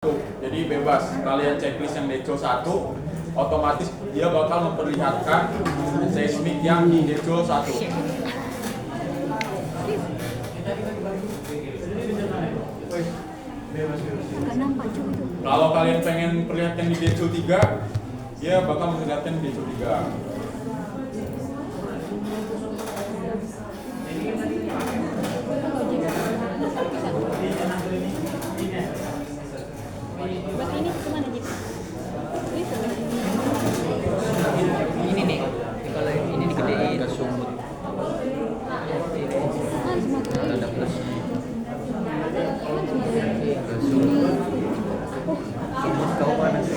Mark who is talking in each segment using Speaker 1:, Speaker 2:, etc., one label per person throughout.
Speaker 1: Jadi bebas, kalian checklist yang Deco 1, otomatis dia bakal memperlihatkan seismik yang di Deco 1. Kalau kalian pengen perlihatkan di Deco 3, dia bakal memperlihatkan di Deco 3.
Speaker 2: Ini nih, kalau ini digedein ke sumut. Ada plusnya. Ke sumut. Sumut kau panas.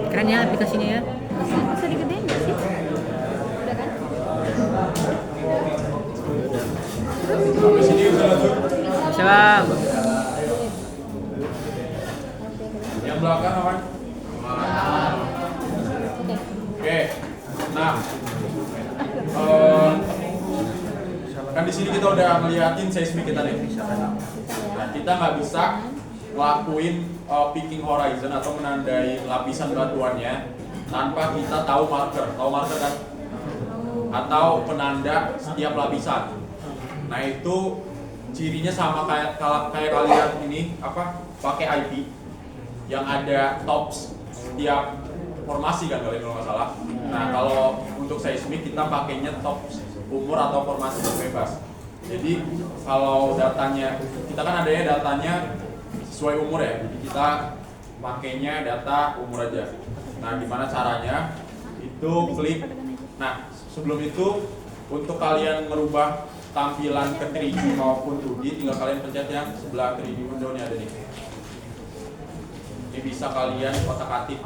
Speaker 2: Keren ya aplikasinya ya.
Speaker 3: Bisa digedein nggak sih? Udah kan?
Speaker 1: Sampai sini bisa lanjut.
Speaker 2: Bisa bang.
Speaker 1: Yang belakang apa? Oke. Nah, kan di sini kita udah ngeliatin seismik kita nih. Nah, kita nggak bisa ngelakuin picking horizon atau menandai lapisan batuannya tanpa kita tahu marker. Tahu marker kan? Atau penanda setiap lapisan. Nah itu cirinya sama kayak kalian ini apa? Pakai IP yang ada tops setiap formasi kan kalian kalau nggak salah. Nah kalau untuk seismik kita pakainya tops umur atau formasi bebas. Jadi kalau datanya kita kan adanya datanya sesuai umur ya. Jadi kita pakainya data umur aja. Nah gimana caranya? Itu klik. Nah sebelum itu untuk kalian merubah tampilan ke 3D maupun 2D tinggal kalian pencet yang sebelah 3D window nya ada nih. Ini bisa kalian kotak-atik.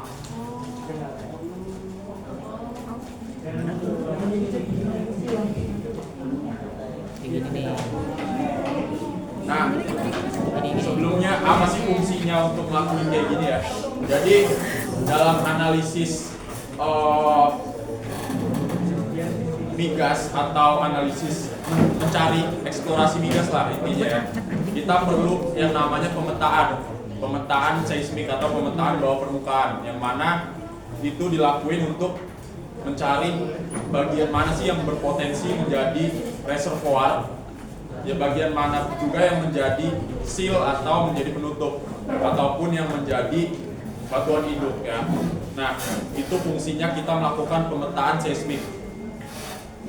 Speaker 2: Ini nih.
Speaker 1: Nah, sebelumnya apa sih fungsinya untuk melakukan kayak gini ya? Jadi dalam analisis migas atau analisis mencari eksplorasi migas lah intinya ya. Kita perlu yang namanya pemetaan seismik atau pemetaan bawah permukaan yang mana itu dilakuin untuk mencari bagian mana sih yang berpotensi menjadi reservoir, ya bagian mana juga yang menjadi seal atau menjadi penutup ataupun yang menjadi batuan induk ya. Nah itu fungsinya kita melakukan pemetaan seismik.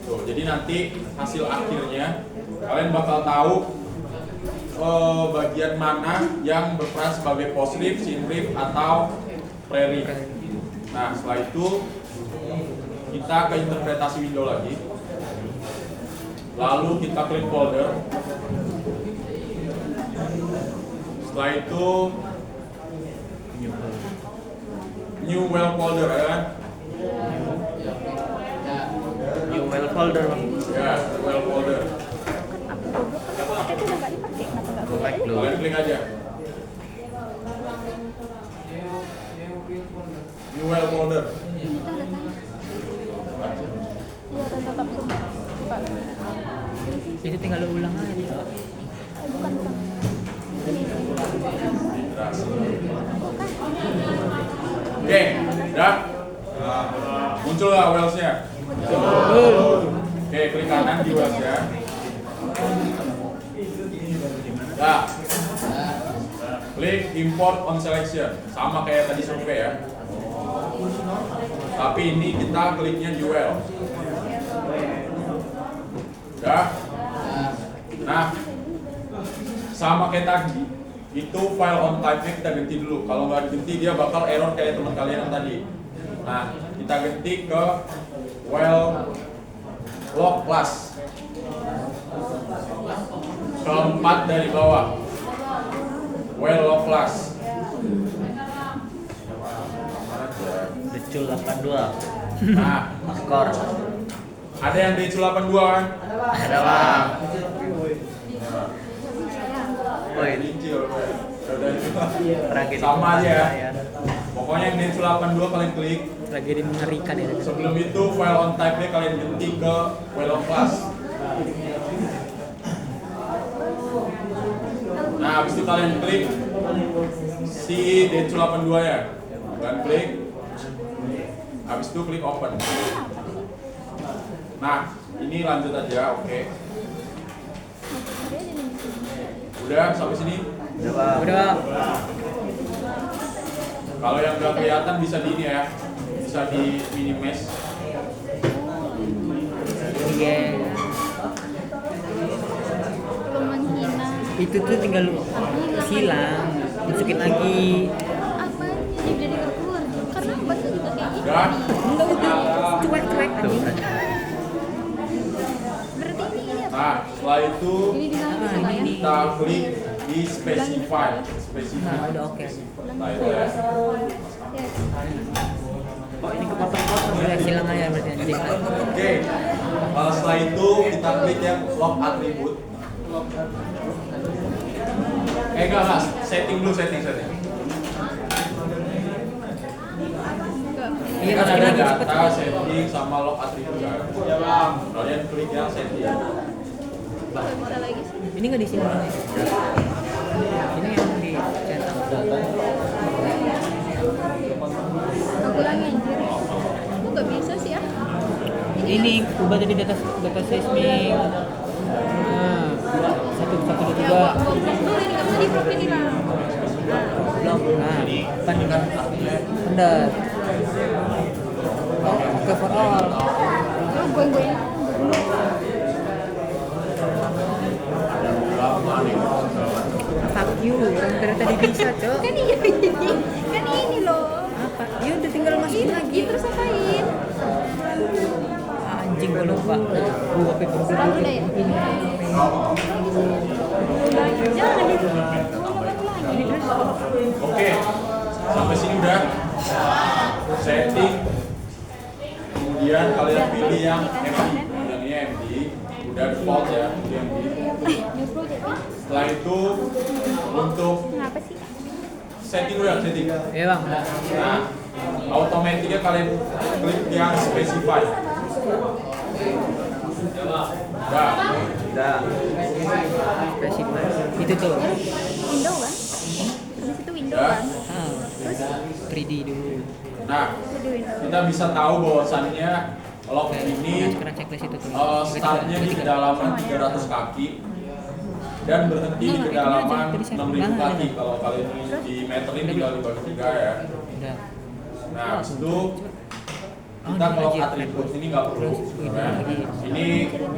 Speaker 1: Tuh, jadi nanti hasil akhirnya kalian bakal tahu bagian mana yang berperan sebagai post reef, shin reef atau pre-reef. Nah setelah itu kita ke interpretasi window lagi, lalu kita klik folder. Setelah itu new well folder ya kan?
Speaker 2: New well folder bang.
Speaker 1: Ya, well folder.
Speaker 3: Kan aku goblok kan pakai itu udah nggak dipakai, kenapa nggak gue?
Speaker 2: Like dulu.
Speaker 1: Kalian klik aja. New well folder.
Speaker 3: Kita udah tahu. Iya dan tetap sumber. Bukan.
Speaker 2: Itu tinggal lu ulang aja.
Speaker 3: Bukan. Ini.
Speaker 1: Oke, udah. Muncul nggak wells-nya? Oke, klik kanan di wells-nya. Nah, klik import on selection, sama kayak tadi survei ya. Tapi ini kita kliknya di well. Udah. Nah, sama kayak tadi, itu file on type-nya kita ganti dulu. Kalau nggak diganti dia bakal error kayak teman kalian yang tadi. Nah, kita ganti ke well log class. Keempat dari bawah. Well log class.
Speaker 2: Decul 82.
Speaker 1: Nah,
Speaker 2: Skor.
Speaker 1: ada yang Decul 82 kan?
Speaker 2: Ada bang. Woi,
Speaker 1: Decul.
Speaker 2: tragedi
Speaker 1: Sama aja ya.
Speaker 2: ya.
Speaker 1: Pokoknya yang Decul 82 kalian klik.
Speaker 2: Tragedi mengerikan ya.
Speaker 1: Sebelum itu file on type-nya kalian ganti ke well log class. Nah, Nah, habis itu kalian klik si Densu 82 ya. Kalian klik. Habis itu klik open. Nah, ini lanjut aja, oke. Udah sampai sini?
Speaker 2: Udah.
Speaker 1: Kalau yang nggak kelihatan bisa di ini ya, bisa di minimize.
Speaker 2: Iya.
Speaker 3: Belum menghina.
Speaker 2: Itu tuh tinggal lu silang, masukin lagi.
Speaker 3: Apanya jadi nggak keluar? Karena obatnya juga kayak gini.
Speaker 1: Udah.
Speaker 2: Enggak udah cuek-cuek
Speaker 3: Berarti ini ya.
Speaker 1: Nah, setelah itu
Speaker 3: Ini di sana bisa
Speaker 2: ini
Speaker 3: ya?
Speaker 2: nih.
Speaker 1: kita klik di specify.
Speaker 2: Nah, udah oke.
Speaker 1: Nah, itu ya.
Speaker 2: Oh, ini kepotong-potong. Udah silang aja berarti anjing.
Speaker 1: Oke. Setelah itu kita klik yang lock attribute. Enggak, setting dulu, setting.
Speaker 2: Iya,
Speaker 1: Kan
Speaker 2: masukin
Speaker 1: ada
Speaker 2: lagi
Speaker 1: data,
Speaker 2: cepet.
Speaker 1: setting, sama lock attribute kan. Kalian klik yang setting.
Speaker 3: Bisa lagi sih.
Speaker 2: Ini nggak di sini. Ini yang di centang data.
Speaker 3: Aku ulangi anjir. Aku nggak bisa sih ya.
Speaker 2: Ini ubah tadi data seismik. Nah, 1 2
Speaker 3: Ya,
Speaker 2: 3.
Speaker 3: gua blok dulu ini nggak bisa di blok ini lah.
Speaker 2: Blok. Nah, depan bener. Oh, oke for all.
Speaker 3: Goyang-goyang.
Speaker 2: Fuck you, orang tadi bisa, Cok.
Speaker 3: Kan iya ini. Kan ini loh.
Speaker 2: Apa? Ya udah tinggal masukin lagi.
Speaker 3: Gitu terus apain?
Speaker 2: Anjing gua lupa. Gua paper
Speaker 3: Serang udah ya?
Speaker 2: ini.
Speaker 3: Jangan lagi terus.
Speaker 1: Oke. Sampai sini udah. Setting. Kemudian kalian pilih yang MD. Yang ini MD. Udah default ya, ini MD.
Speaker 3: New project ya?
Speaker 1: Setelah itu untuk
Speaker 3: Kenapa sih?
Speaker 1: setting udah setting.
Speaker 2: Ya, Bang.
Speaker 1: Nah, otomatisnya kalian klik yang specify. Udah.
Speaker 2: Specify. Itu tuh.
Speaker 3: Window kan? Habis itu window
Speaker 1: Udah.
Speaker 3: kan?
Speaker 2: Ah,
Speaker 3: Terus
Speaker 2: 3D dulu.
Speaker 1: Nah,
Speaker 3: itu window.
Speaker 1: kita bisa tahu bahwasannya log
Speaker 2: Nah,
Speaker 1: ini
Speaker 2: sekarang checklist itu tuh.
Speaker 1: startnya di kedalaman 300 kaki dan berhenti di kedalaman 6.000 kaki. Kalau kalian di meterin tinggal dibagi 3 ya.
Speaker 2: Udah.
Speaker 1: Nah, habis itu kita log atribut ini nggak perlu. Nah, ini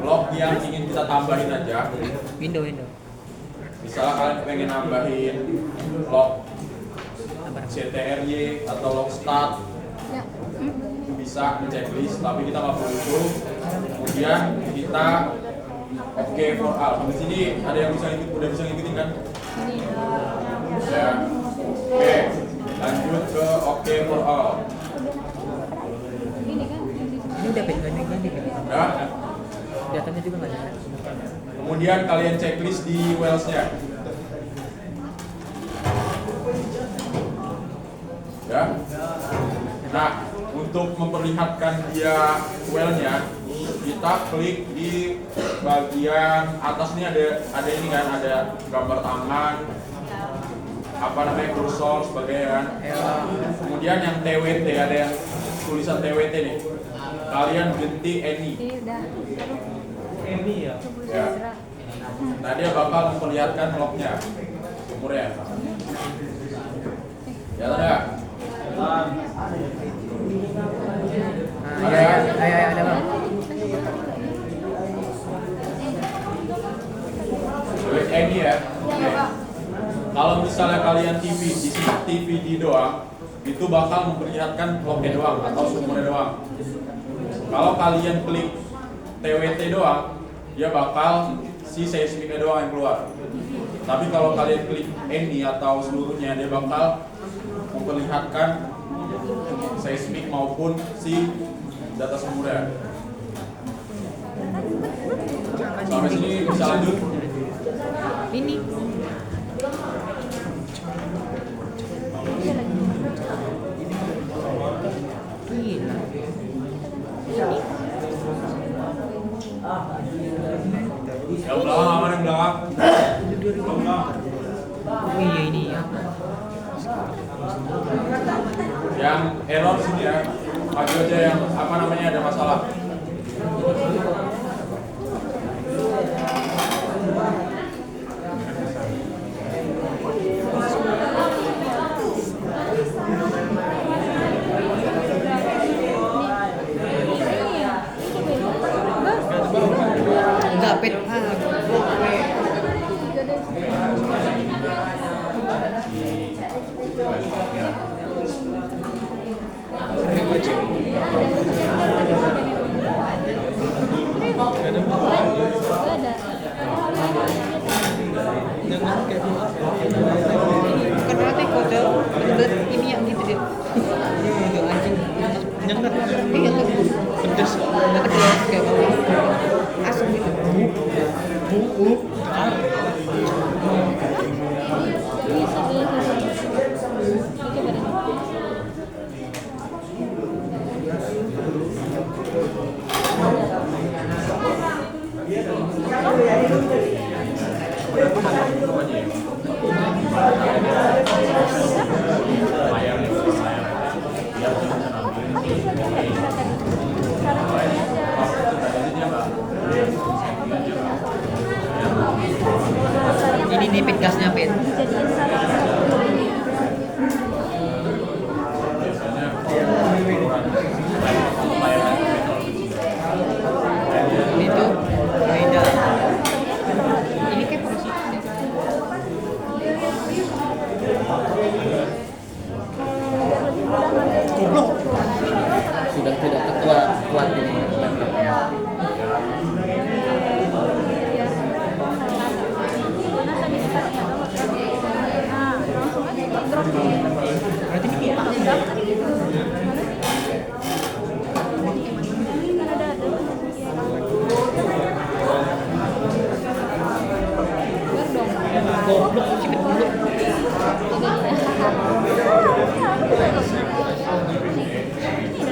Speaker 1: log yang ingin kita tambahin aja.
Speaker 2: Window.
Speaker 1: Misalnya kalian pengen nambahin log
Speaker 2: Apa?
Speaker 1: CTRY atau log start,
Speaker 3: Ya.
Speaker 1: itu bisa di checklist, tapi kita nggak perlu itu. Kemudian kita oke for all. Di sini ada yang udah bisa ngikutin kan? Ya. Oke, lanjut ke oke for all.
Speaker 3: Ini kan.
Speaker 2: Ini udah ganti.
Speaker 1: Udah.
Speaker 2: Datanya juga nggak ada.
Speaker 1: Kemudian kalian checklist di Wells-nya. Ya. Nah, untuk memperlihatkan dia well-nya, kita klik di bagian atas ini ada ini kan, ada gambar tangan, apa namanya kursor sebagai kan. Kemudian yang TWT ada yang tulisan TWT nih. Kalian ganti any.
Speaker 3: Ini udah.
Speaker 2: Ini ya.
Speaker 1: Ya. Nah, dia bakal memperlihatkan lognya, umurnya. Ya ada.
Speaker 2: Ayo, ada Bang.
Speaker 1: Ini ya. Oke. Kalau misalnya kalian TV di sini TVD doang, itu bakal memperlihatkan lognya doang atau sumbernya doang. Kalau kalian klik TWT doang, dia bakal si seismiknya doang yang keluar. Tapi kalau kalian klik any atau seluruhnya, dia bakal memperlihatkan seismik maupun si data sumbernya. Sampai sini bisa lanjut.
Speaker 2: Ini. Gila.
Speaker 1: Yang belakang aman, yang belakang. Yang error sini ya, maju aja yang apa namanya ada masalah.
Speaker 2: Enggak pet. Bukan berarti kode ini yang gitu deh. Untuk anjing nyengat. Iya tuh. Pedes. Enggak kejelas kayak asam gitu. Ini nih pit gasnya pit. Ini tuh beda. Ini kayak posisi. Sudah tidak kuat ini. Berarti ini goblok cipit dulu.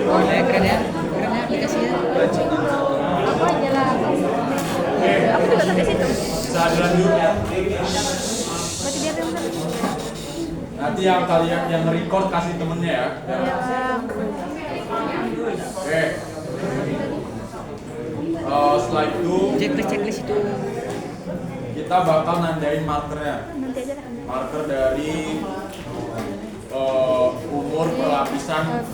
Speaker 2: Oh ya keren ya aplikasinya.
Speaker 3: Aku aja lah. Aku juga sampai situ.
Speaker 1: Bisa dilanjut.
Speaker 3: Berarti dia yang sampai situ.
Speaker 1: Nanti yang kalian yang record kasih temennya ya. Oke. Setelah itu
Speaker 2: Checklist itu.
Speaker 1: kita bakal nandain markernya.
Speaker 3: Nanti aja lah.
Speaker 1: Marker dari umur perlapisan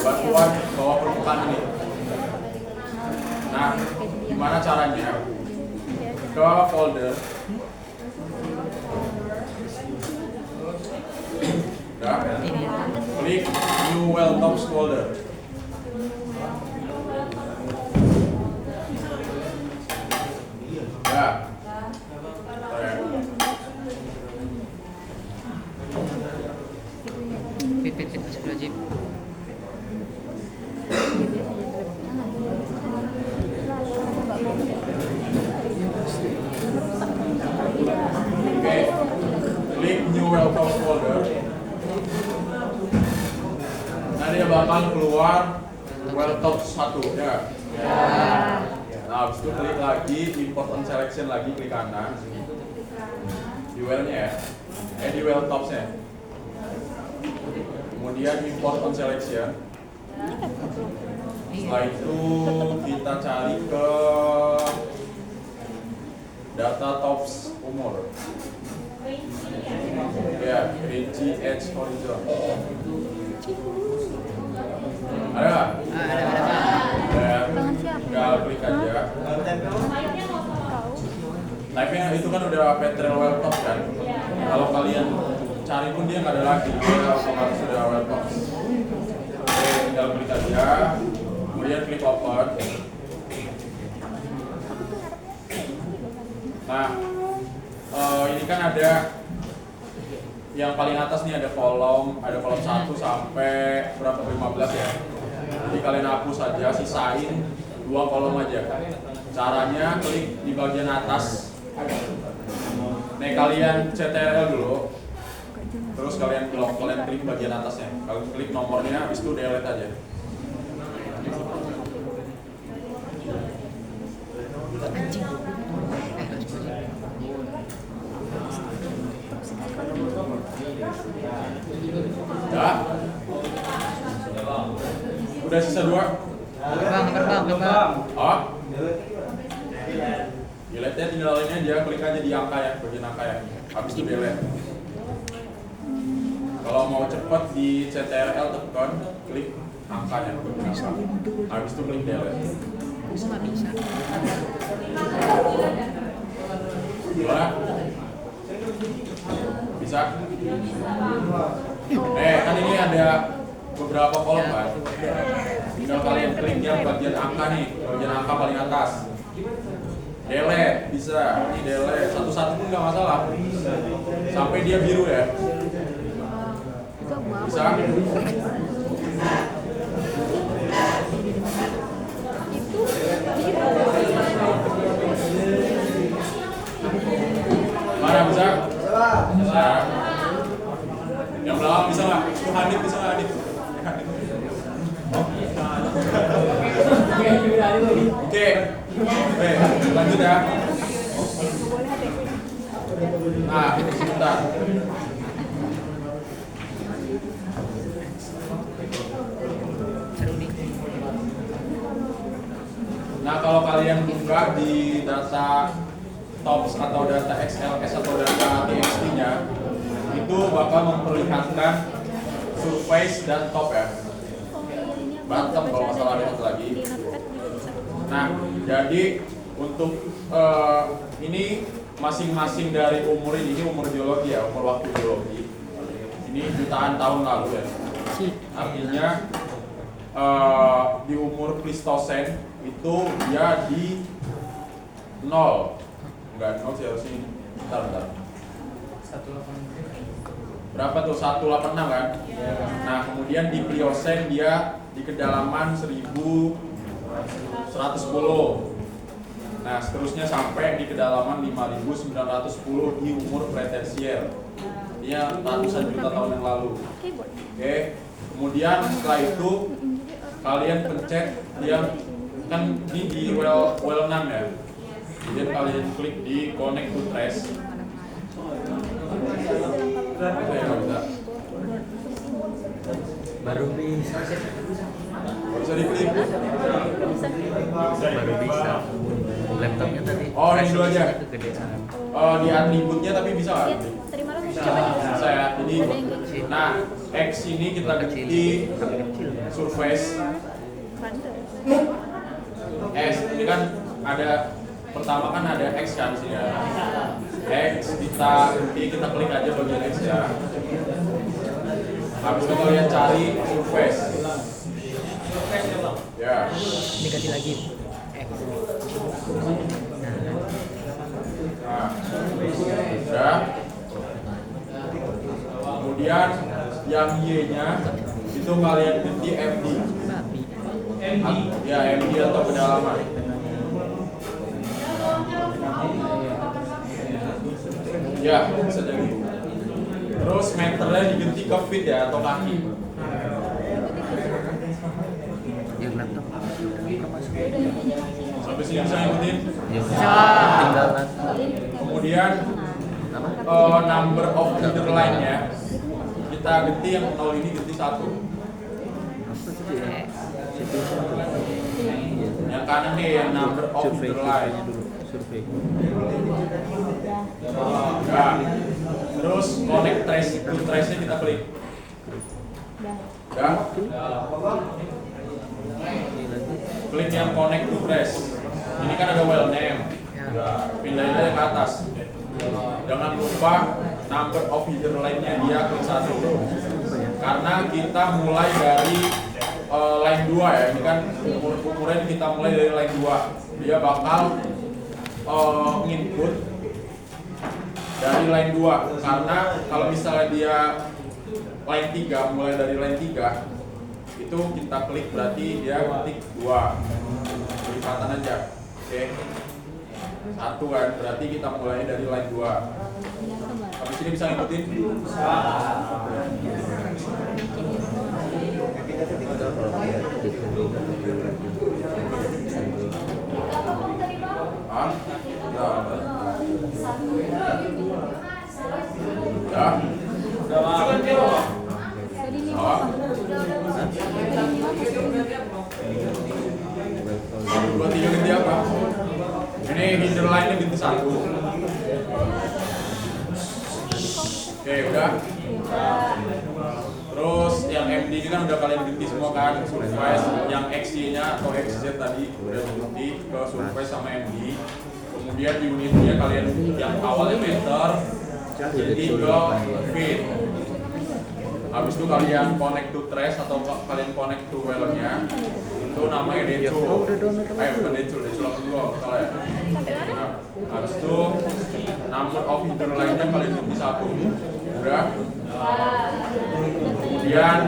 Speaker 1: batuan bawah permukaan ini. Nah, gimana caranya? Ke folder. Udah. Klik New Well Tops folder. Ya.
Speaker 2: Pit astagfirullahaladzim.
Speaker 1: Oke. Klik New Well Tops folder. Nah, dia bakal keluar Well Tops 1 ya. Nah, habis itu klik lagi Import on Selection lagi, klik kanan. Di well-nya ya. Di well tops-nya. Kemudian Import on Selection. Setelah itu kita cari ke data tops umur. Ya, Rinci Edge Horizon. Ada nggak?
Speaker 2: Ada.
Speaker 1: Tinggal klik aja. Type-nya itu kan udah Petrel Well Tops kan. Kalau kalian cari pun dia nggak ada lagi, dia otomatis sudah Well Tops. Oke, tinggal klik aja. Kemudian klik open. Nah, ini kan ada yang paling atas nih ada kolom 1 sampai berapa 15 ya. Jadi kalian hapus saja, sisain 2 kolom aja. Caranya klik di bagian atas. Nih kalian CTRL dulu. Terus kalian klik bagian atasnya. Kalian klik nomornya, habis itu delete aja. Udah sisa 2.
Speaker 2: Terbang.
Speaker 1: Oh. Delete-nya tinggal lainnya dia klik aja di angka ya, bagian angka ya. Habis itu delete. Kalau mau cepet di CTRL tekan klik angkanya bagian angka. Habis itu klik delete.
Speaker 2: Bisa nggak bisa?
Speaker 1: Gimana? Bisa? Kan ini ada beberapa kolom kan? Tinggal kalian klik yang bagian angka nih, bagian angka paling atas. Delete, bisa, ini delete, satu-satu pun nggak masalah. Sampai dia biru ya. Bisa? Mana bisa? Bisa. Yang belakang bisa nggak? Hanif bisa nggak Hanif? Oke, lanjut ya. Nah, sebentar. Nah, kalau kalian buka di data TOPS atau data XLS atau data TXT-nya, itu bakal memperlihatkan surface dan top ya. Bottom kalau nggak salah ada satu lagi. Nah, jadi untuk ini masing-masing dari umur ini umur geologi ya, umur waktu geologi. Ini jutaan tahun lalu ya. Artinya di umur Pleistosen itu dia di 0. Enggak, 0 sih harusnya ini. Bentar. 186. Berapa tuh? 186 kan? Nah, kemudian di Pliocene dia di kedalaman 1110. Nah, seterusnya sampai di kedalaman 5910 di umur Pretersier. Dia ratusan juta tahun yang lalu. Oke. Kemudian setelah itu kalian pencet yang kan ini di well 6 ya. Kemudian kalian klik di connect to trace. Bisa.
Speaker 2: Baru bisa.
Speaker 1: Bisa diklik.
Speaker 2: Baru bisa. Laptopnya tadi.
Speaker 1: Oh, ini dulu aja.
Speaker 2: Kegedean.
Speaker 1: Di atributnya tapi bisa nggak?
Speaker 3: Terima kasih.
Speaker 1: Bisa ya. Jadi, nah X ini kita ganti surface. S ini kan ada pertama kan ada X kan di sini ya. X kita klik aja bagian X ya. Habis itu kalian cari surface. Ya.
Speaker 2: Dikasih lagi.
Speaker 1: Nah, sudah. Kemudian yang Y-nya itu kalian ganti MD. Ya, MD atau kedalaman. Ya, bisa jadi. Terus meternya diganti ke feet ya atau kaki.
Speaker 2: Yang laptop.
Speaker 1: Sampai sini bisa ngikutin.
Speaker 2: Bisa. Tinggal
Speaker 1: Kemudian number of underline ya. Kita ganti yang 0 ini ganti 1. Yang kanan nih yang number of underline.
Speaker 2: Survei.
Speaker 1: Ya. Terus connect trace, to trace-nya kita klik. Ya. Klik yang connect to trace. Ini kan ada well name. Pindahin aja ke atas. Jangan lupa number of user line-nya dia klik 1. Karena kita mulai dari line 2 ya. Ini kan ukuran kita mulai dari line 2. Dia bakal input dari line 2 karena kalau misalnya dia line 3 mulai dari line 3 itu kita klik berarti dia ketik 2 kelipatan aja. Oke. 1 kan berarti kita mulai dari line 2. Habis ini bisa ngikutin. Ya. satu. Oke, udah. Terus yang MD ini kan udah kalian ganti semua kan, surface. Yang XY-nya atau XZ tadi udah diganti ke surface sama MD. Kemudian unitnya kalian yang awalnya meter jadi ke feet. Habis itu kalian connect to trace atau kalian connect to well-nya. Itu namanya decul. Bukan decul apa dulu salah ya. Nah, habis itu number of internal line-nya kalian ganti satu. Udah. Kemudian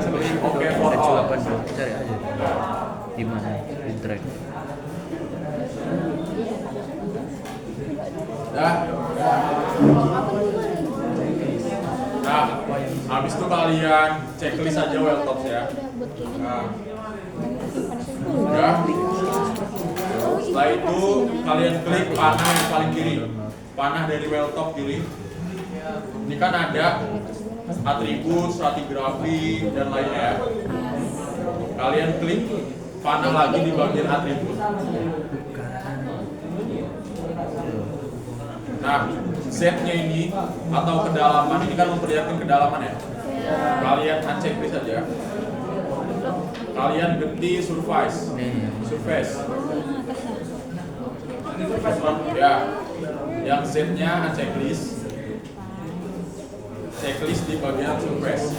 Speaker 1: oke for all.
Speaker 2: Cari aja di mana di track.
Speaker 1: Dah. Nah, habis itu kalian checklist aja well tops ya. Nah, udah. Setelah itu kalian klik panah yang paling kiri, panah dari well top kiri. Ini kan ada atribut, stratigrafi dan lainnya. Kalian klik panah lagi di bagian atribut. Nah, Z-nya ini atau kedalaman ini kan memperlihatkan kedalaman ya. Kalian unchecklist saja. Kalian ganti surface. Ya, yang Z-nya unchecklist. Checklist di bagian surface.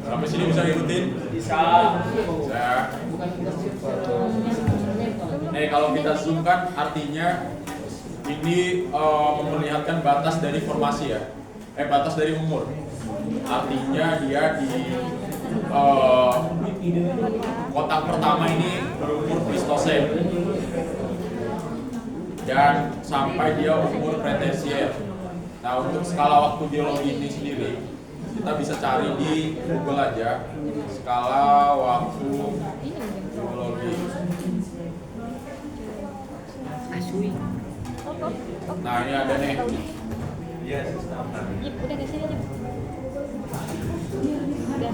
Speaker 1: Sampai sini bisa ngikutin? Bisa. Kalau kita zoom kan artinya ini memperlihatkan batas dari formasi ya. Batas dari umur. Artinya dia di kotak pertama ini berumur Pleistocene dan sampai dia umur Cretaceous. Nah, untuk skala waktu geologi ini sendiri kita bisa cari di Google aja, skala waktu geologi. Nah, ini ada nih.
Speaker 3: Udah ke sini aja.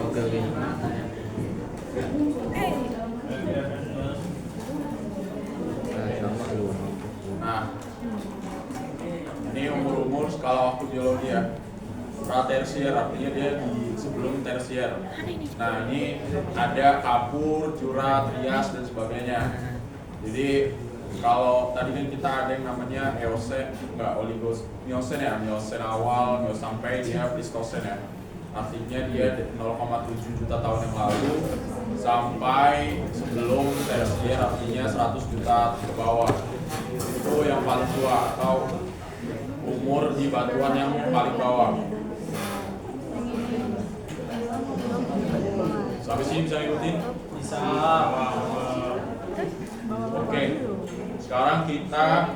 Speaker 2: Oke.
Speaker 1: Nah, ini umur-umur skala waktu geologi ya. Pratersier artinya dia di sebelum tersier. Nah, ini ada kapur, curat, rias dan sebagainya. Jadi kalau tadi kan kita ada yang namanya Eosen, Miocene ya, Miocene awal, Miocene sampai dia Pleistocene ya. Artinya dia 0,7 juta tahun yang lalu sampai sebelum tersier, artinya 100 juta ke bawah. Itu yang paling tua atau umur di batuan yang paling bawah. Sampai sini bisa ngikutin? Bisa. Oke. Sekarang kita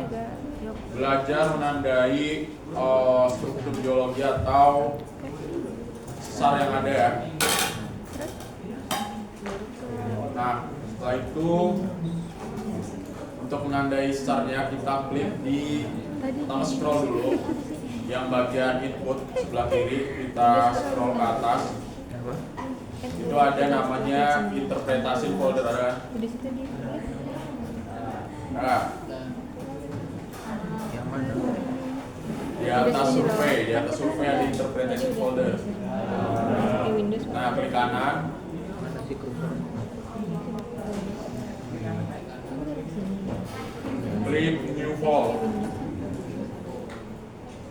Speaker 1: belajar menandai struktur geologi atau sesar yang ada ya. Nah, setelah itu untuk menandai sesarnya kita klik di pertama scroll dulu yang bagian input sebelah kiri, kita scroll ke atas. Itu ada namanya interpretasi folder ada. Nah,
Speaker 2: Yang mana?
Speaker 1: di atas survei ada interpretasi folder. Nah, klik kanan.
Speaker 2: Mana sih kursor?
Speaker 1: Klik new file.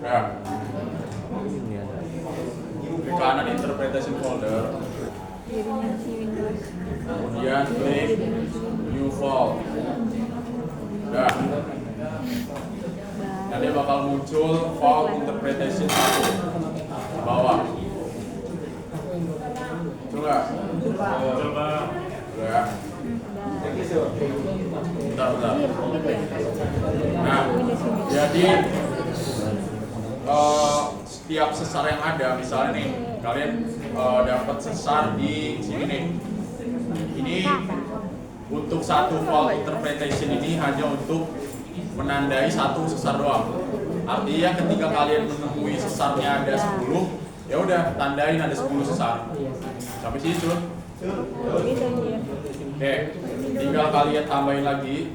Speaker 1: Nah,
Speaker 2: Ini ada.
Speaker 1: klik kanan interpretation folder. Kemudian klik new file. Nah, nanti bakal muncul file interpretation 1 di bawah. Coba. Ya. Bentar. Nah, jadi setiap sesar yang ada, misalnya nih, kalian dapat sesar di sini nih. Ini untuk satu file interpretation ini hanya untuk menandai satu sesar doang. Artinya ketika kalian menemui sesarnya ada 10, ya udah tandain ada 10 sesar. Sampai sini, Cun. Oke, tinggal kalian tambahin lagi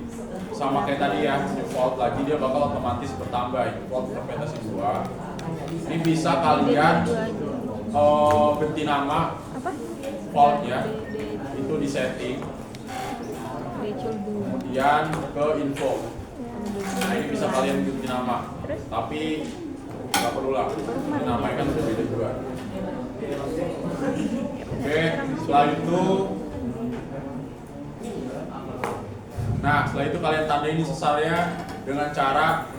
Speaker 1: sama kayak tadi ya, fault lagi dia bakal otomatis bertambah. Fault interpretasi 2. Ini bisa kalian ganti nama
Speaker 3: Apa?
Speaker 1: faultnya itu di setting,
Speaker 3: Rachel dulu.
Speaker 1: kemudian ke info. Nah ini bisa kalian ganti nama, tapi nggak perlu lah, namanya kan udah beda juga. Oke, setelah itu, nah setelah itu kalian tandain di sesarnya dengan cara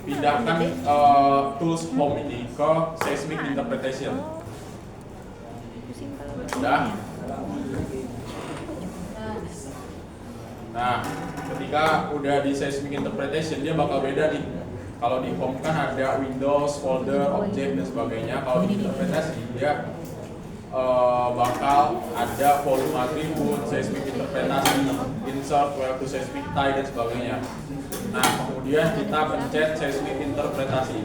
Speaker 1: pindahkan tools home ini ke seismic interpretation.
Speaker 3: Pusing kalau
Speaker 1: Udah. Nah, ketika udah di seismic interpretation dia bakal beda nih. Kalau di home kan ada Windows, folder, object dan sebagainya. Kalau di interpretasi dia bakal ada volume attribute, seismic interpretasi, insert, where to seismic tie dan sebagainya. Nah, kemudian kita pencet seismic interpretasi.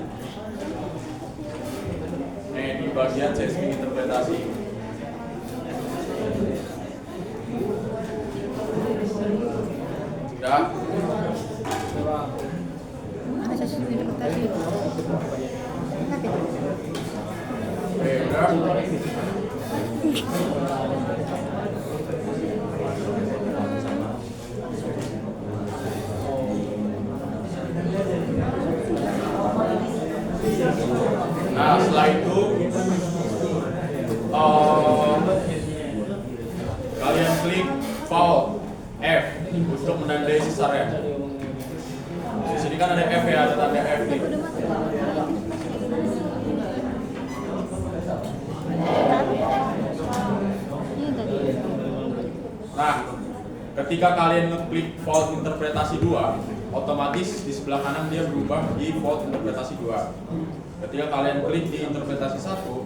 Speaker 1: Nah, di bagian seismic interpretasi. Sudah.
Speaker 3: ada sesuatu interpretasi.
Speaker 1: Oke, udah. Nah, setelah itu kalian klik Alt F untuk menandai sesarnya. Di sini kan ada F ya, ada tanda F nih.
Speaker 3: Iya tadi.
Speaker 1: Nah, ketika kalian ngeklik fault interpretasi 2, otomatis di sebelah kanan dia berubah di fault interpretasi 2. Ketika kalian klik di interpretasi 1,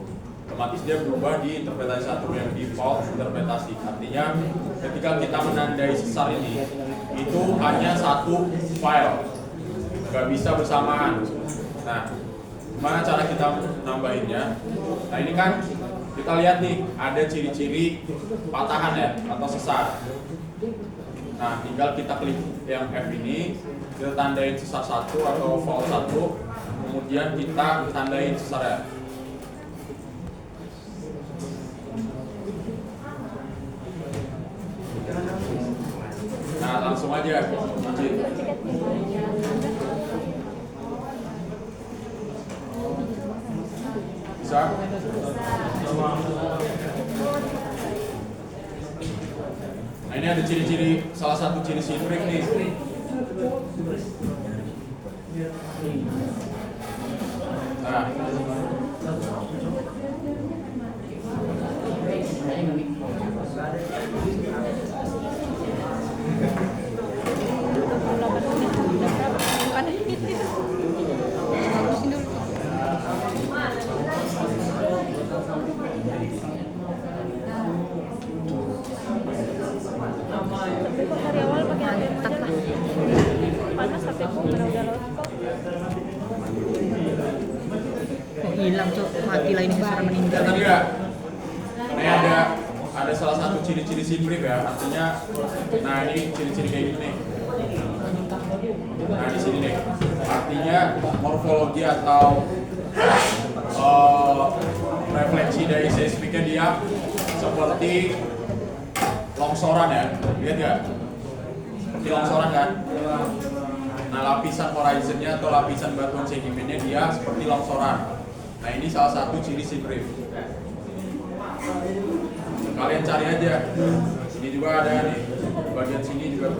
Speaker 1: otomatis dia berubah di interpretasi 1 yang di fault interpretasi. Artinya ketika kita menandai sesar ini, itu hanya satu file, nggak bisa bersamaan. Nah, gimana cara kita nambahinnya? Nah ini kan kita lihat nih ada ciri-ciri patahan ya atau sesar. Nah tinggal kita klik yang F ini, kita tandain sesar 1 atau fault 1, kemudian kita tandain sesarnya. Nah langsung aja izin. Bisa? Nah ini ada ciri-ciri, salah satu ciri Citrix nih. Nah,
Speaker 3: Tapi kok dari awal pakai HP aja lah. Panas HP ku mana udah load kok.
Speaker 2: Kok hilang cok, mati lah ini sesar meninggal.
Speaker 1: tadi ya. Ini ada salah satu ciri-ciri Citrix ya, artinya, nah ini ciri-ciri kayak gini nih. Nah di sini nih, artinya morfologi atau refleksi dari seismiknya dia seperti longsoran ya, lihat nggak? Seperti longsoran kan? Nah lapisan horizonnya atau lapisan batuan sedimennya dia seperti longsoran. Nah ini salah satu ciri Citrix. Kalian cari aja. Sini juga ada nih, bagian sini juga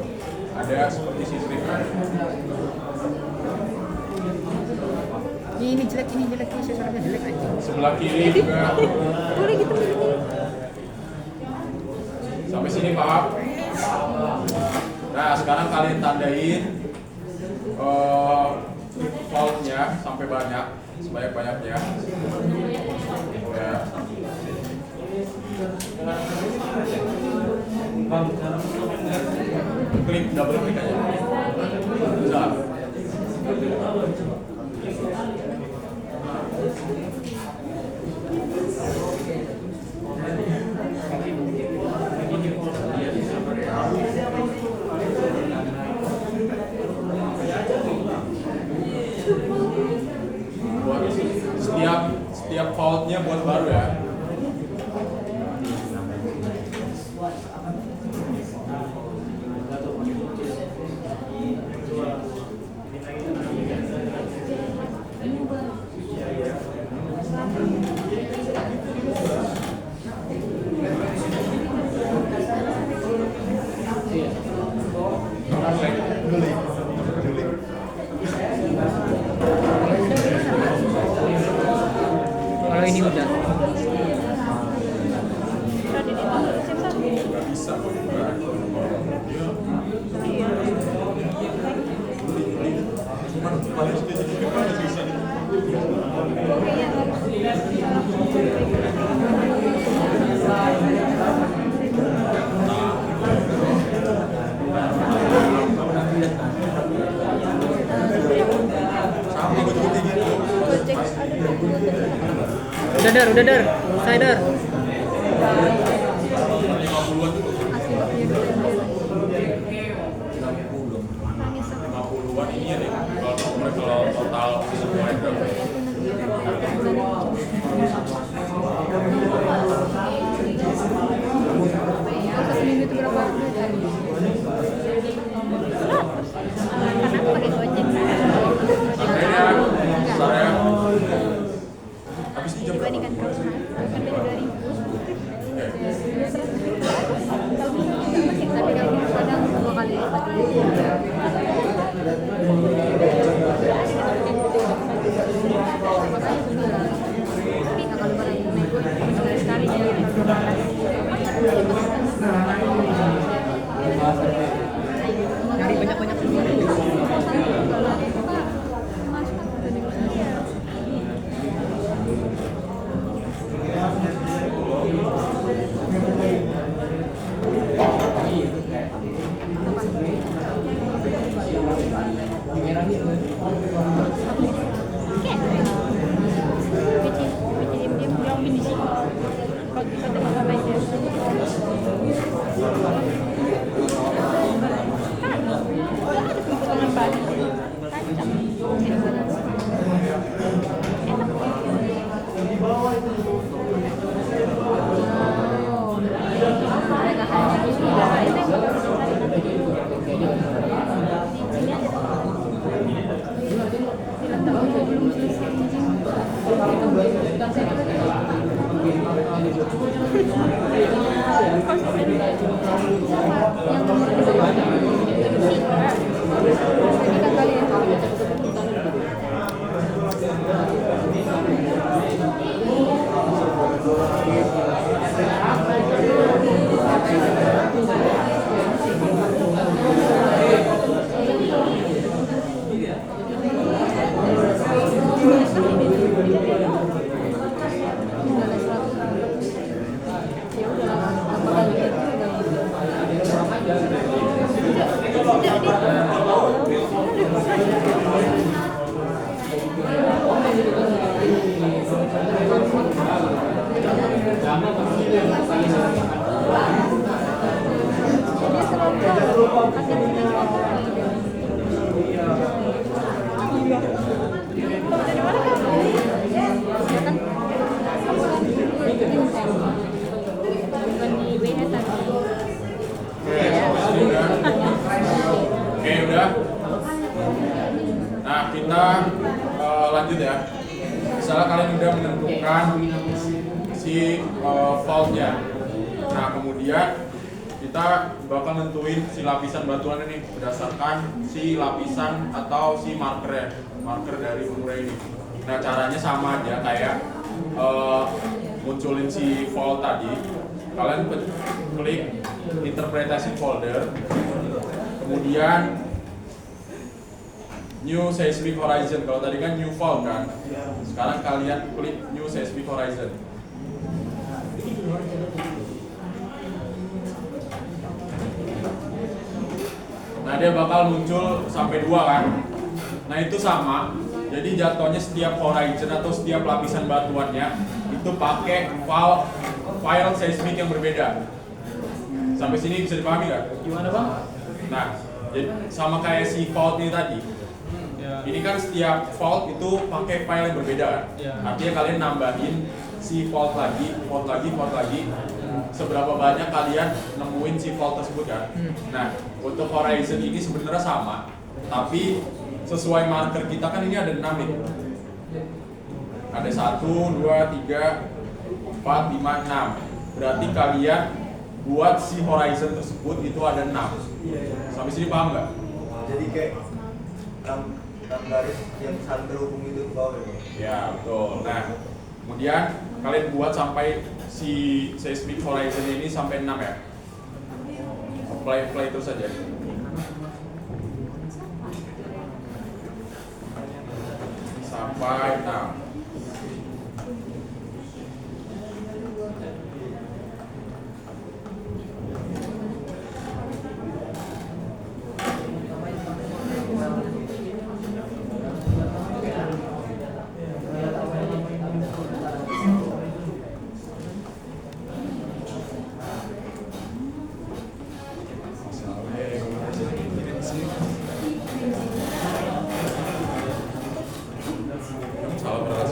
Speaker 1: ada seperti Citrix.
Speaker 2: Ini jelek, sesarnya jelek aja.
Speaker 1: Sebelah kiri juga.
Speaker 3: Boleh gitu begini.
Speaker 1: Sampai sini paham? Nah sekarang kalian tandain faultnya sampai banyak, sebanyak-banyaknya ya. Klik, double klik aja bisa.
Speaker 2: ini udah.
Speaker 3: Tadi di mana siapa?
Speaker 1: Nggak bisa kok.
Speaker 3: Iya.
Speaker 1: Cuman paling sedikit aja bisa nih. Sama gue juga kayak gitu.
Speaker 3: Gojek ada
Speaker 2: Udah dar, saya dar.
Speaker 1: 50-an tuh.
Speaker 3: asli baknya dulu.
Speaker 1: 50-an ini ya deh. Kalau total semua itu.
Speaker 3: Satu minggu itu berapa? Karena aku pakai Gojek.
Speaker 1: Harganya besar ya. Habis ini jam berapa?
Speaker 3: Dibandingkan kalau kan beda 2000. Tapi kalau gitu kadang 2 kali lipat. Tapi nggak kalau barang naik sekali jadi 12.
Speaker 2: Nyari banyak-banyak dulu.
Speaker 1: Oke, udah. Nah, kita lanjut ya. Misalnya kalian udah menentukan si faultnya. Nah, kemudian kita bakal nentuin si lapisan batuan ini berdasarkan si lapisan atau si marker dari umurnya ini. Nah, caranya sama aja kayak munculin si fault tadi. Kalian klik interpretasi folder, kemudian new seismic horizon. Kalau tadi kan new fault kan, sekarang kalian klik new seismic horizon. Nah, dia bakal muncul sampai 2 kan. Nah, itu sama. Jadi jatuhnya setiap horizon atau setiap lapisan batuannya itu pakai file seismik yang berbeda. Sampai sini bisa dipahami nggak?
Speaker 2: Gimana bang?
Speaker 1: Nah, jadi sama kayak si fault ini tadi.
Speaker 2: Ya.
Speaker 1: Ini kan setiap fault itu pakai file yang berbeda kan?
Speaker 2: Ya.
Speaker 1: Artinya kalian nambahin si fault lagi. Seberapa banyak kalian nemuin si fault tersebut kan? Nah, untuk horizon ini sebenarnya sama, tapi sesuai marker kita kan ini ada 6 nih. Ada 1, 2, 3, 4, 5, 6. Berarti kalian buat si horizon tersebut itu ada 6. Sampai sini paham nggak?
Speaker 4: Jadi kayak 6 garis yang saling terhubung itu ke bawah ya?
Speaker 1: Ya, betul. Nah, Kemudian kalian buat sampai si seismic horizon ini sampai 6 ya. Play terus saja. Sampai 6. Salah beras.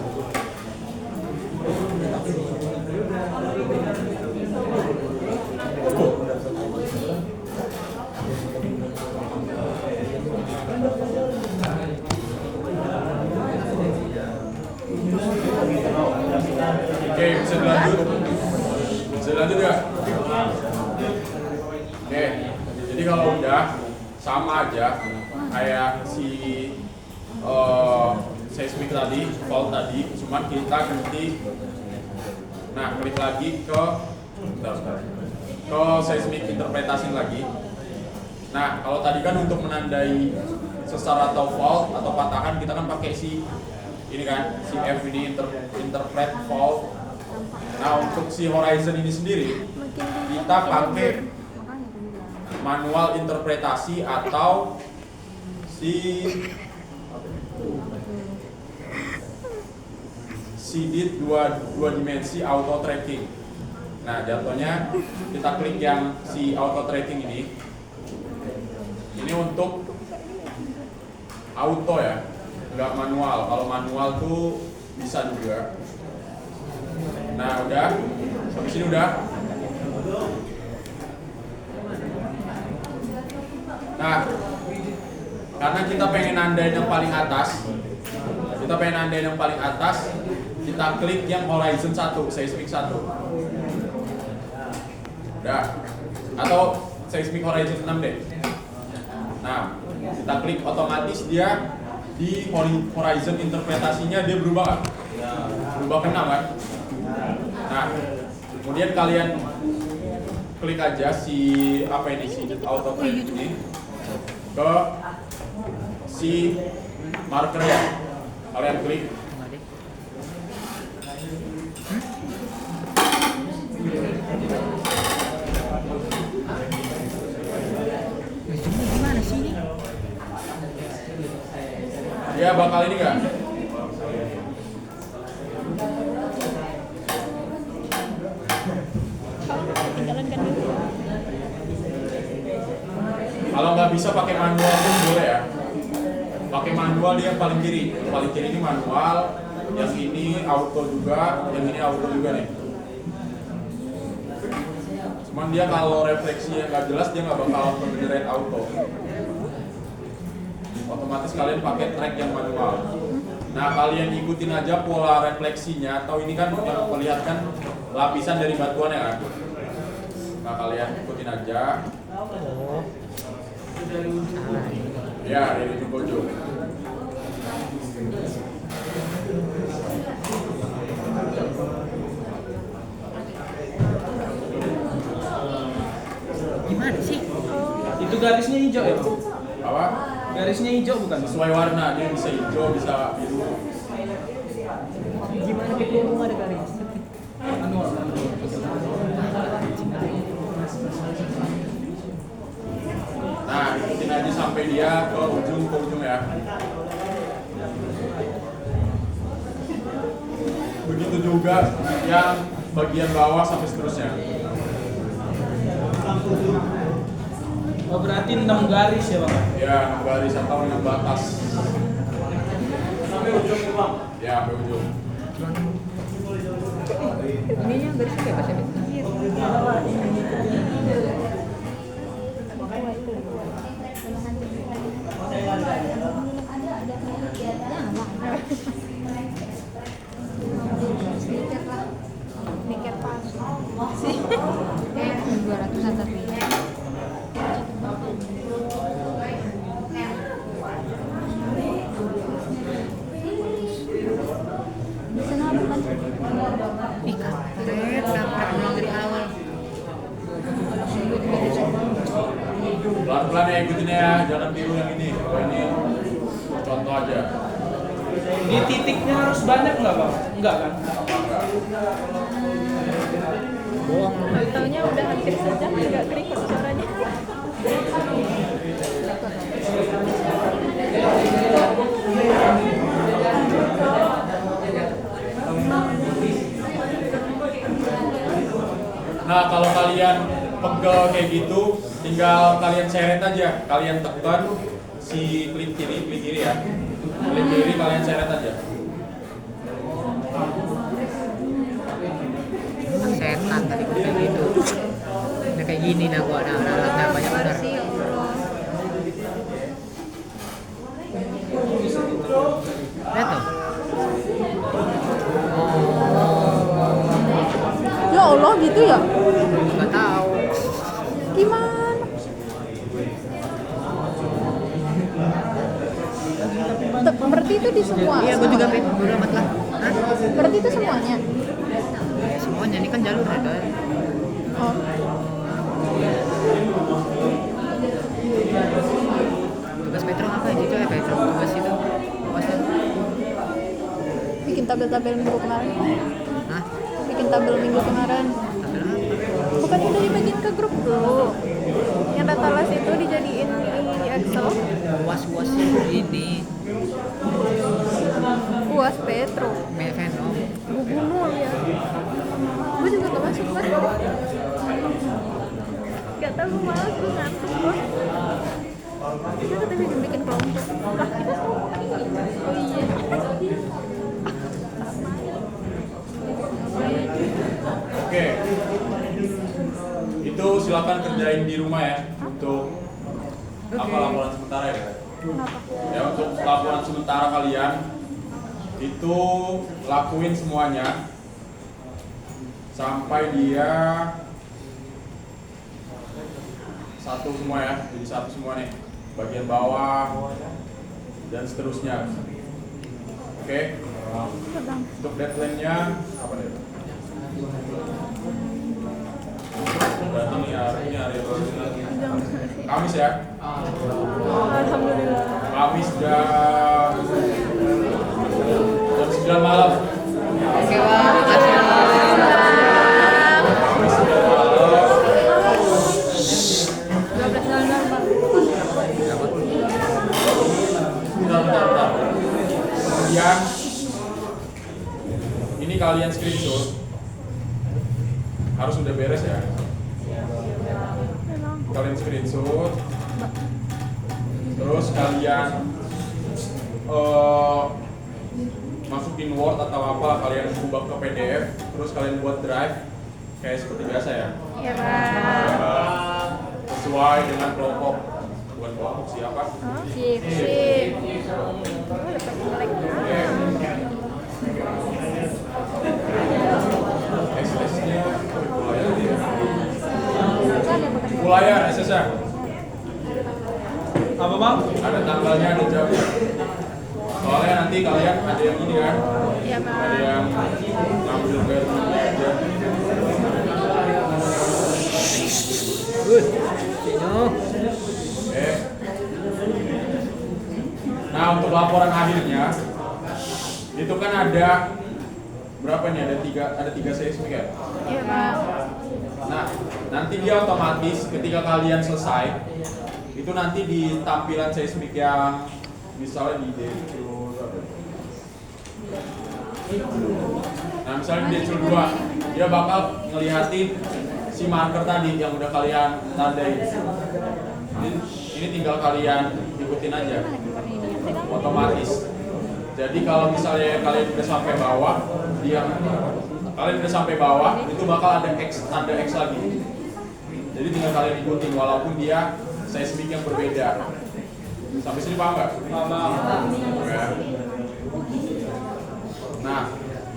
Speaker 1: Oke, bisa dilanjut. Bisa dilanjut ya? Oke, jadi kalau udah sama aja kayak si seismik tadi, fault tadi, cuman kita ganti. Nah, klik lagi ke seismik interpretasi lagi. Nah, kalau tadi kan untuk menandai sesar atau fault atau patahan kita kan pakai si ini kan, si F ini interpret fault. Nah, untuk si horizon ini sendiri kita pakai manual interpretasi atau si DIT dua dimensi auto tracking. Nah, jatuhnya kita klik yang si auto tracking ini. Ini untuk auto ya, nggak manual. Kalau manual tuh bisa juga. Nah, udah. Sampai sini udah. Nah, karena kita pengen nandain yang paling atas, kita klik yang horizon 1, seismic 1. Udah. Atau seismic horizon 6 deh. Nah, kita klik, otomatis dia di horizon interpretasinya dia berubah kan? Berubah ke 6 kan? Nah, kemudian kalian klik aja si auto tracking ini ke si markernya. Kalian klik.
Speaker 2: Gimana sih ini?
Speaker 1: Dia bakal ini nggak?
Speaker 3: Jalankan dulu.
Speaker 1: Kalau nggak bisa pakai manual pun boleh ya. Pakai manual dia yang paling kiri. Paling kiri ini manual, yang ini auto juga, yang ini auto juga nih. Cuman dia kalau refleksinya nggak jelas dia nggak bakal beneran auto. Otomatis kalian pakai track yang manual. Nah, kalian ikutin aja pola refleksinya, atau ini kan yang memperlihatkan lapisan dari batuan ya kan. Nah, kalian ikutin aja. Ya, dari ujung ke ujung.
Speaker 2: Gimana sih?
Speaker 4: Itu garisnya hijau ya, Bang?
Speaker 1: Apa?
Speaker 4: Garisnya hijau bukan?
Speaker 1: Sesuai warna, dia bisa hijau, bisa biru.
Speaker 2: Gimana ketemu ada garis?
Speaker 1: Nah, ikutin aja sampai dia ke ujung ya. Begitu juga yang bagian bawah sampai seterusnya.
Speaker 4: Oh, berarti 6 garis ya, Bang?
Speaker 1: Ya, 6 garis atau 6 batas. Sampai ujung ya, Bang? Ya, sampai ujung.
Speaker 2: Ininya garisnya kayak apa sih?
Speaker 3: Niket pas sih. 200-an tapi. Bisa nggak bukan?
Speaker 1: aja.
Speaker 4: Di titiknya harus banyak nggak bang? Enggak kan?
Speaker 2: Bohong.
Speaker 3: Taunya udah hampir sejam nggak kerekod suaranya.
Speaker 1: Nah, kalau kalian pegel kayak gitu, tinggal kalian seret aja. Kalian tekan si klik kiri ya. Klik kiri kalian seret aja.
Speaker 2: Setan tadi kayak gitu. Udah kayak gini nah gua alatnya banyak benar.
Speaker 3: Ya Allah.
Speaker 2: Lihat tuh.
Speaker 3: Ya Allah gitu ya?
Speaker 2: Nggak tahu.
Speaker 3: Gimana? Berarti itu di semua?
Speaker 2: Iya, gua juga pengen bodo amat lah. Hah?
Speaker 3: Berarti itu semuanya?
Speaker 2: Ya, semuanya ini kan jalur ada.
Speaker 3: Oh.
Speaker 2: Tugas Petro apa itu Petro tugas itu. Tugasnya.
Speaker 3: Bikin tabel-tabel minggu kemarin.
Speaker 2: Hah?
Speaker 3: Bikin tabel minggu kemarin.
Speaker 2: Tabel apa?
Speaker 3: Bukan udah dibagiin ke grup dulu? Yang data les itu dijadiin di Excel?
Speaker 2: Was ini
Speaker 3: UAS Petro.
Speaker 2: Venom.
Speaker 3: Gue bunuh ya. Gue juga gak masuk mas. Gak tau gue malas, gue ngantuk gue. Kita katanya bikin kelompok. Lah kita kopi. Oh iya.
Speaker 1: Oke. Itu silakan kerjain di rumah ya untuk apa laporan sementara ya.
Speaker 3: Kenapa?
Speaker 1: Ya untuk laporan sementara kalian itu lakuin semuanya sampai dia satu semua ya, jadi satu semua nih, bagian bawah dan seterusnya. Oke. Untuk deadline-nya apa nih? Berarti ini hari Kamis ya.
Speaker 3: Alhamdulillah.
Speaker 1: Kamis jam 9 malam.
Speaker 2: Oke, Bang. Makasih.
Speaker 1: Kamis 9 malam.
Speaker 3: 12.00 Bang.
Speaker 1: Bentar. Kemudian ini kalian screenshot. Harus udah beres ya. Kalian screenshot. Terus kalian masukin Word atau apa, kalian ubah ke PDF, terus kalian buat drive kayak seperti biasa ya.
Speaker 3: Iya Bang.
Speaker 1: Sesuai dengan kelompok, bukan kelompok siapa?
Speaker 3: Sip.
Speaker 1: SS-nya Kulayar SS-nya.
Speaker 4: Apa bang?
Speaker 1: Ada tanggalnya, ada jamnya. Soalnya nanti kalian ada yang ini kan,
Speaker 3: Iya Bang.
Speaker 1: ada yang ngambil value aja. Oke. Nah untuk laporan akhirnya itu kan ada berapa nih? Ada tiga seismik ya.
Speaker 3: Iya Bang.
Speaker 1: Nah nanti dia otomatis ketika kalian selesai itu nanti di tampilan seismik yang misalnya di Decul nah misalnya di Decul 2 dia bakal ngelihatin si marker tadi yang udah kalian tandain. Ini tinggal kalian ikutin aja otomatis. Jadi kalau misalnya kalian udah sampai bawah, itu bakal ada X, tanda X lagi. Jadi tinggal kalian ikutin walaupun dia seismik yang berbeda. Sampai sini paham nggak?
Speaker 4: Paham.
Speaker 1: Ya. Nah,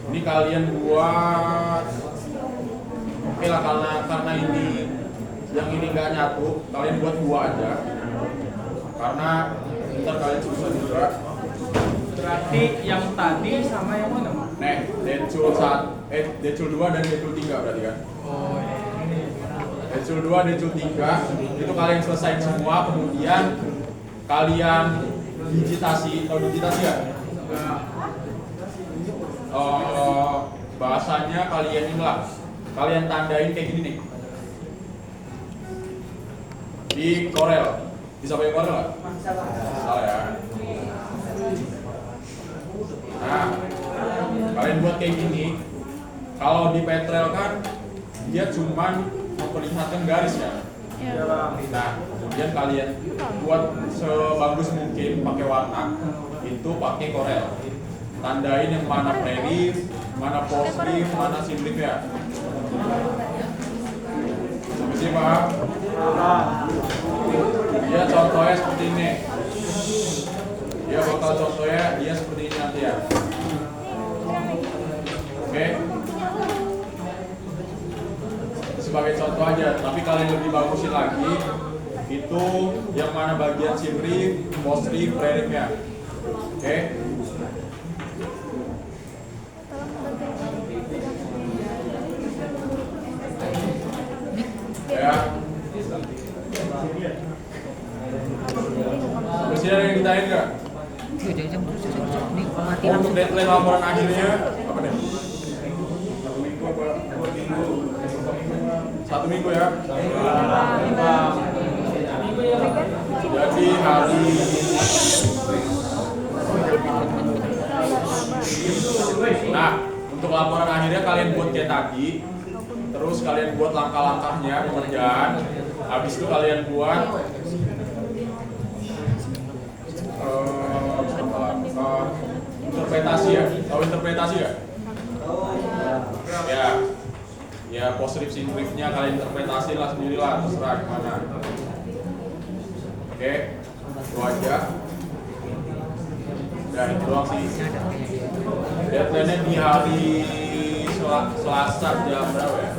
Speaker 1: ini kalian buat, oke lah karena ini yang ini nggak nyatu, kalian buat 2 aja. Karena ntar kalian susah juga.
Speaker 4: Berarti yang tadi sama yang mana?
Speaker 1: Nih, Decul 2 dan Decul 3 berarti kan?
Speaker 4: Oh ini.
Speaker 1: Decul 2, Decul 3 itu kalian selesai semua, kemudian kalian digitasi atau digitasi ya? Bahasanya kalian inilah, kalian tandain kayak gini nih di Corel. Bisa pakai Corel nggak? Salah ya. Nah, kalian buat kayak gini. Kalau di Petrel kan dia cuman memperlihatkan garis ya. Nah, kemudian kalian buat sebagus mungkin pakai warna itu pakai Corel. Tandain yang mana prelif, mana postrif, mana simrif ya. Sampai sini paham? Dia contohnya seperti ini. Dia bakal contohnya dia seperti ini nanti ya. Oke. Sebagai contoh aja, tapi kalian lebih bagusin lagi itu yang mana bagian simrif, postrif, prelifnya. Oke. Ya. Masih ada yang ditanyain nggak?
Speaker 2: Jam ini mati
Speaker 1: Untuk
Speaker 2: langsung.
Speaker 1: deadline laporan akhirnya apa nih? 1 minggu apa? 2 minggu? 1 minggu ya? Jadi hari Nah, untuk laporan akhirnya kalian buat kayak tadi. Terus kalian buat langkah-langkahnya pengerjaan. Habis itu kalian buat interpretasi ya. Tahu interpretasi ya? Ya postrif simrifnya kalian interpretasi lah sendirilah, terserah gimana. Oke, itu aja. Ya itu doang sih. Deadline-nya di hari Selasa jam berapa ya?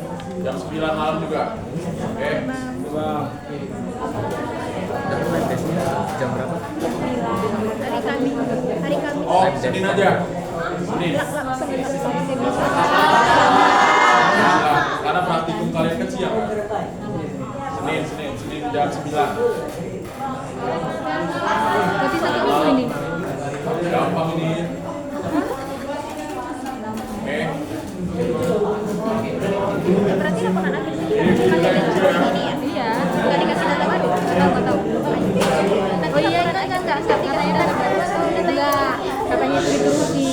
Speaker 1: Jam 9 malam juga. Oke.
Speaker 2: Deadline tesnya jam berapa?
Speaker 3: Hari Kamis. Hari Kamis.
Speaker 1: Oh, Senin aja. Senin. Karena praktikum kalian kan siang kan? Senin jam 9.
Speaker 3: Berarti 1 minggu ini.
Speaker 1: Gampang ini. Oke.
Speaker 3: Berarti laporan akhir ini ya? Iya. Nggak dikasih data baru? Nggak tahu. Oh iya, kan nggak katanya data baru. Enggak. Katanya itu dituruti.